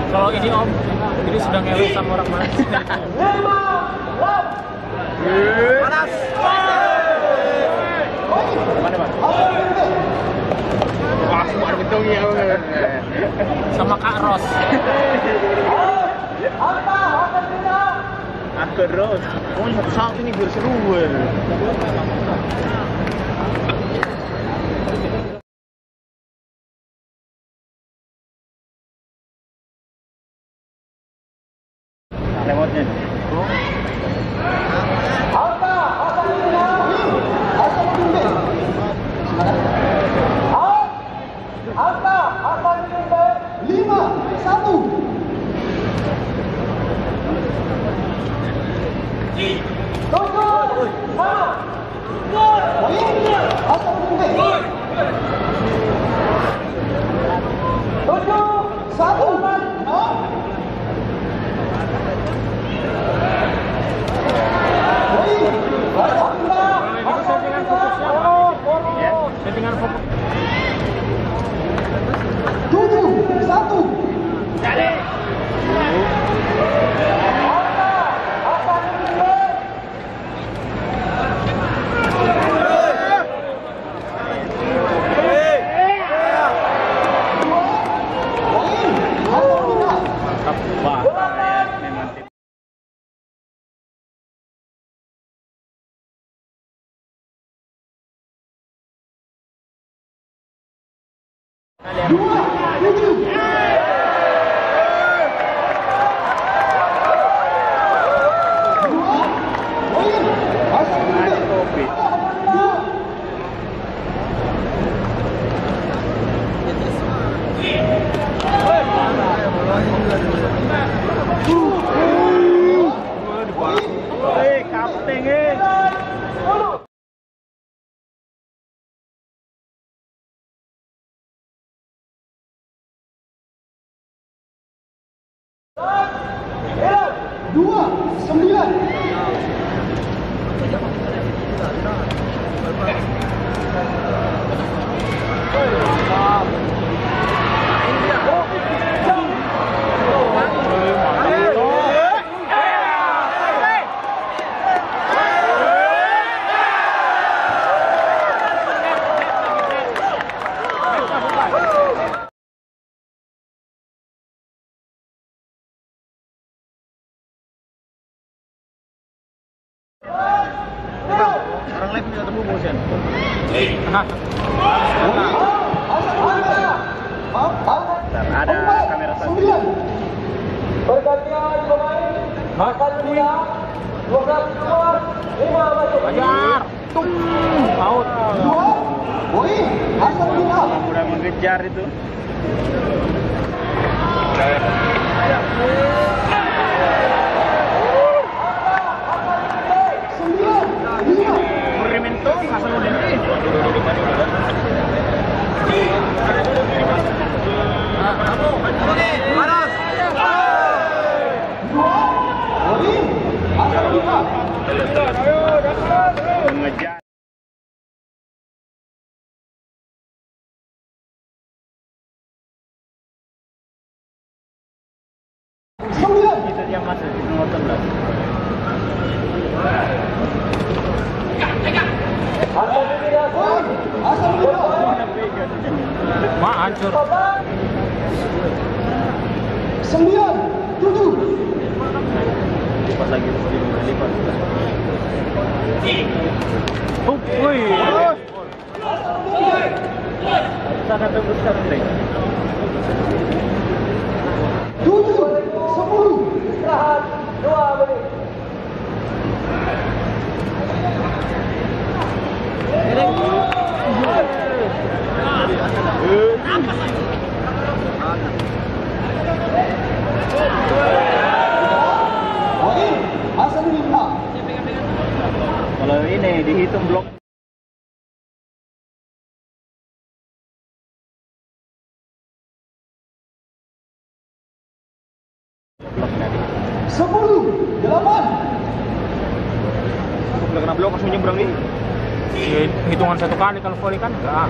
Kalau ini Om, ini sudah ngewe sama orang mas. Panas. Wah, semua bentongnya sama Kak Ros. Aku Ros. Oh, satu saat ini biar seru. Lewatnya. Settingan fokus. 7-1. Jadi. Orang lain bisa temu bosan. Ada kamera satu. Pergantian pemain akan dimulai 12 keluar 5 masuk. Ajar. Tung. Out. 2 poin Asal Villa. Udah mengejar itu. Mengejar. Itu yang masuk nomor 11. Ma hancur. 9-7. Lipat lagi, lipat. Wih. sana tunggu sekarang deh. 7-10. Istirahat 2 menit. Kalau ini dihitung blok. Bloknya. 10, 8. Udah kena blok langsung nyebrang nih. Hitungan 1 kali kalau volley kan enggak.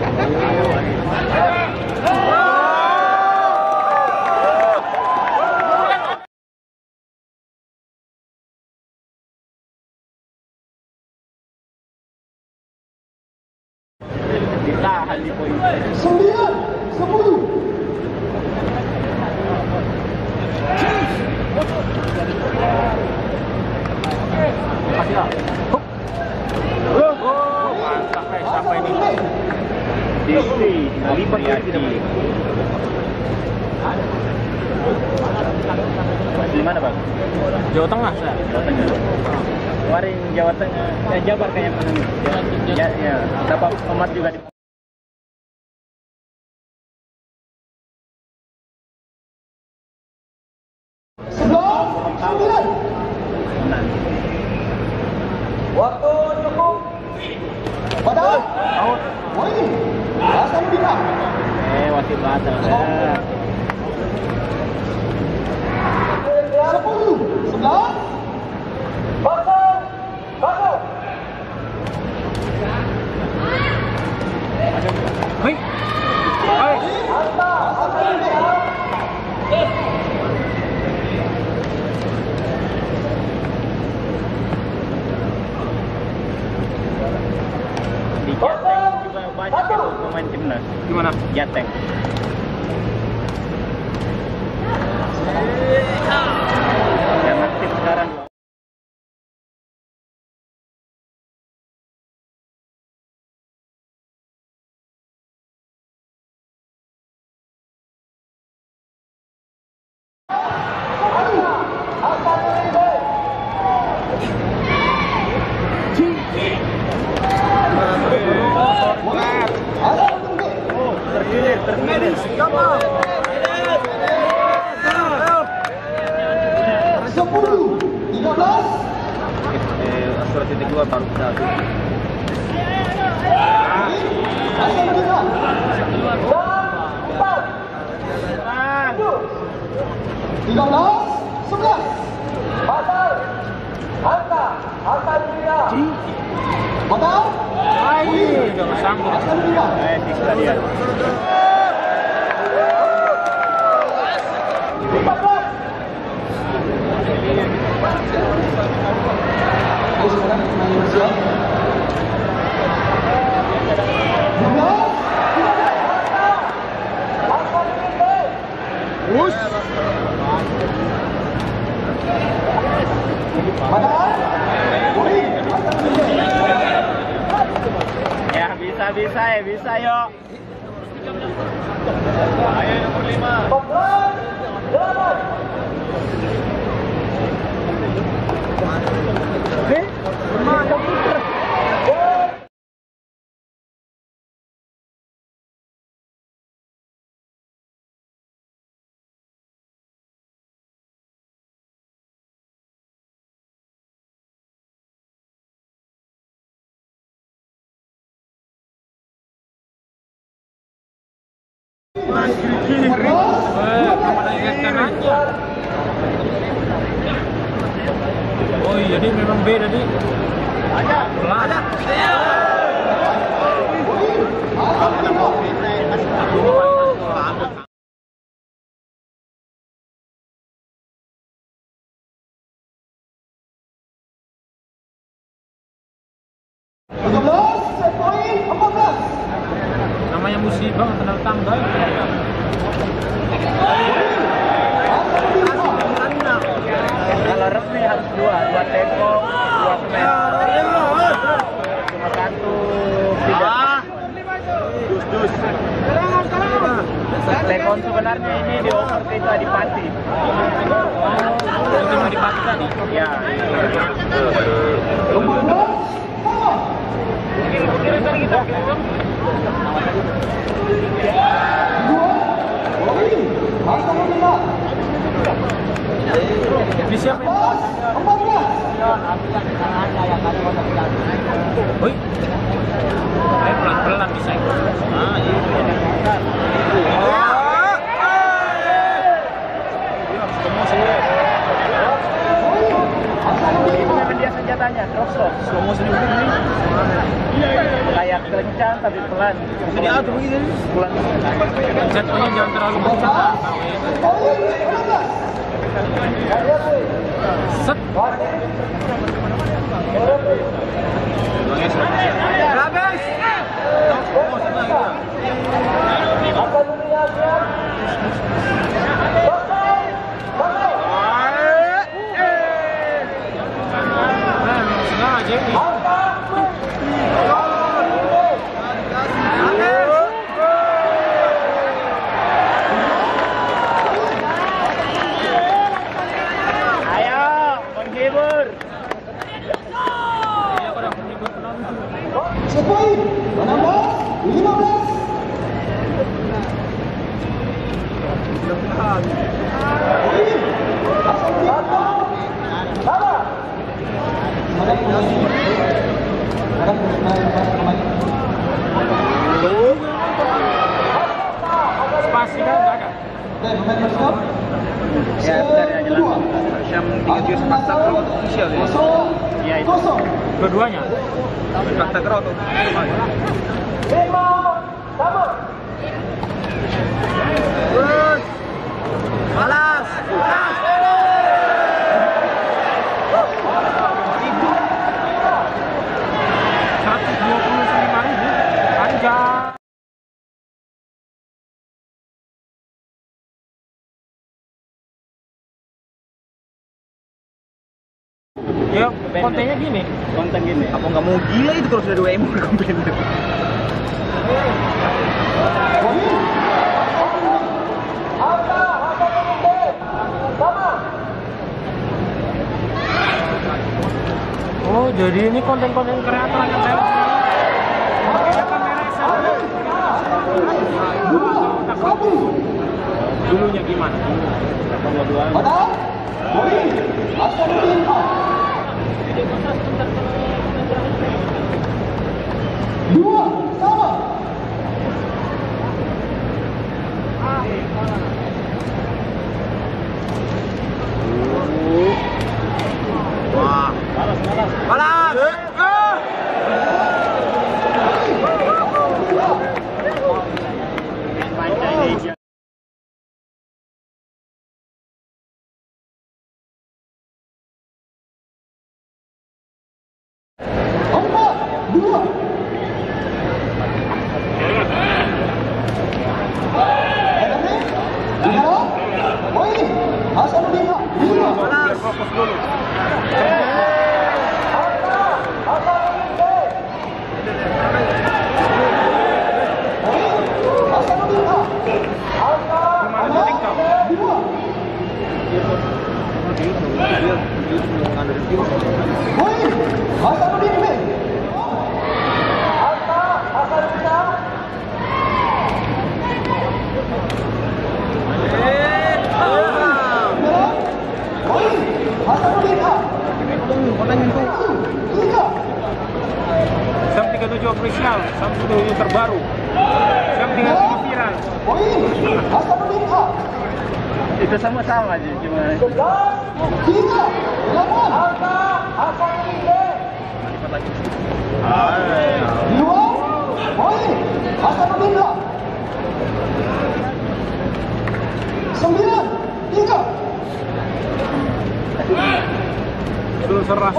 Ditahan di poin. 9, 10. Kasih lah. Hup. Oh, mantap guys, sampai ini. Diksi, lipat lagi dah. Di mana, Bang? Jawa Tengah saya. Jawa Tengah. Kemarin Jawa Tengah, Jabar kayaknya pernah nih. Ya, dapat pemat juga di. Waktu cukup. Padahal Out. poin Hasan Bina. Wasit batal. 10, 11. Batal. Hei. Hei. Hasan Bina. Di Jateng juga banyak itu pemain timnas. Gimana? Jateng. Yang aktif sekarang. Tergilir. 10, 13. Surat titik 2 baru satu. Hasan Bina. 13, 11. Batal. Hasan Bina. Batal. Hai, jangan sanggup. Hasan Bina. Siksa dia. 14. Ayo sekarang main bersiap. 12. Us. Padahal poin Hasan Bina. Ya bisa yuk. Ayo nomor 5. 14, 8. Kamu ingatkan aja. Oh iya, dia memang beda nih. Ada. Namanya musibah kenal tangga. Kalau resmi harus dua teko, 2 pemain. Cuma satu tidak. Dus. sebenarnya ini dioper ke itu Adipati. Itu Adipati tadi. Ya. Ini siapa yang Woi, saya pelan-pelan bisa itu. Itu memang dia senjatanya, Rosso. Slow motion ini. Kayak kencang tapi pelan. Jadi auto begini. Pelan. Jatuhnya jangan terlalu kencang. Set. Habis. Sepoin 16-15. Spasi kan enggak ada. Ya, dari aja langsung. Jam 3 sepatah kalau official ya. Ya, itu. Dua-duanya. Sepatah kalau tuh. 5 sama. Terus. Balas. 125.000 panjang. Ya, kontennya gini. Konten gini. Apa nggak mau gila itu kalau sudah 2 M kompetitif? Oh, jadi ini konten-konten kreator yang lewat sini. Pakainya kamera selfie. Dulunya gimana? Padahal poin Hasanuddin A. 2 sama. Wah. Balas. Panjang ini. Fokus dulu. Gimana syuting kau? Sam 37 official, Sam 37 terbaru, Sam 37 viral. Itu sama-sama aja, cuma 9-3. Itu seras.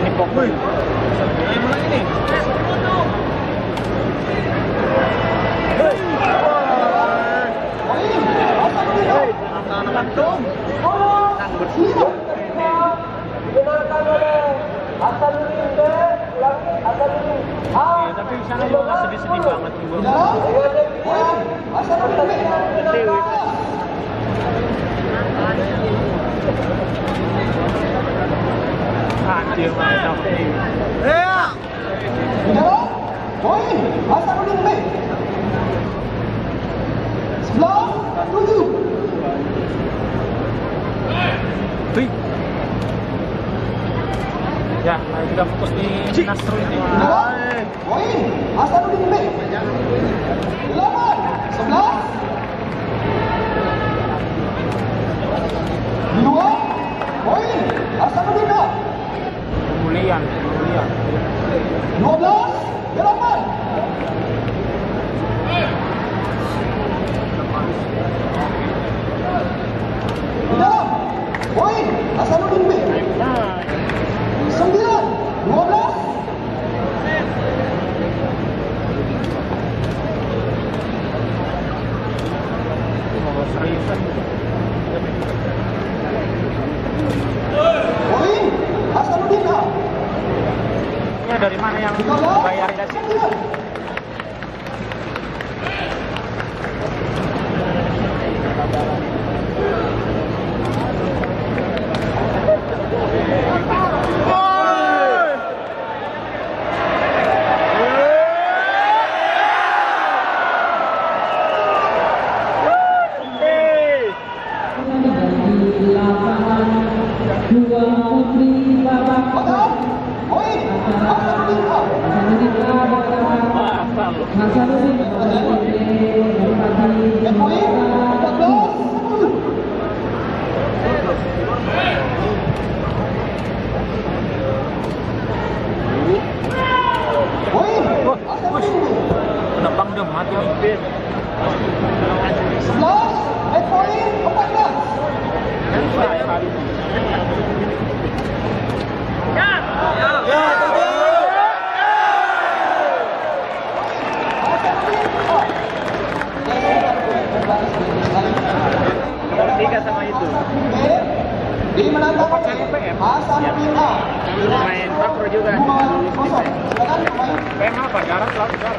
ini fokus. Yang mana ini? Hasanuddin B, ulangi, Hasanuddin A. Tapi sana juga sedih-sedih banget juga. Hasanuddin B. Anjir, mantap. Ya. Poin Hasanuddin B. 11-7. Wih. Ya, ayo kita fokus di Nasrul ini. Poin Hasanuddin B. 8-11. 2 poin Hasanuddin A. Kemuliaan. 12-8. Di dalam poin Hasanuddin B. 9-12. Seriusan. Poin Hasanuddin A. Ini dari mana yang 13-9. bayarnya sih? Padahal poin Hasanuddin A. Dan poin 14-10. Poin Hasanuddin B. Nebang dong, mati nih. 11 dan poin 14. Tiga sama itu. Dimenangkan oleh Hasanuddin A. Main makro juga. 2-0. Silakan pemain PM apa? Darat, laut, darat.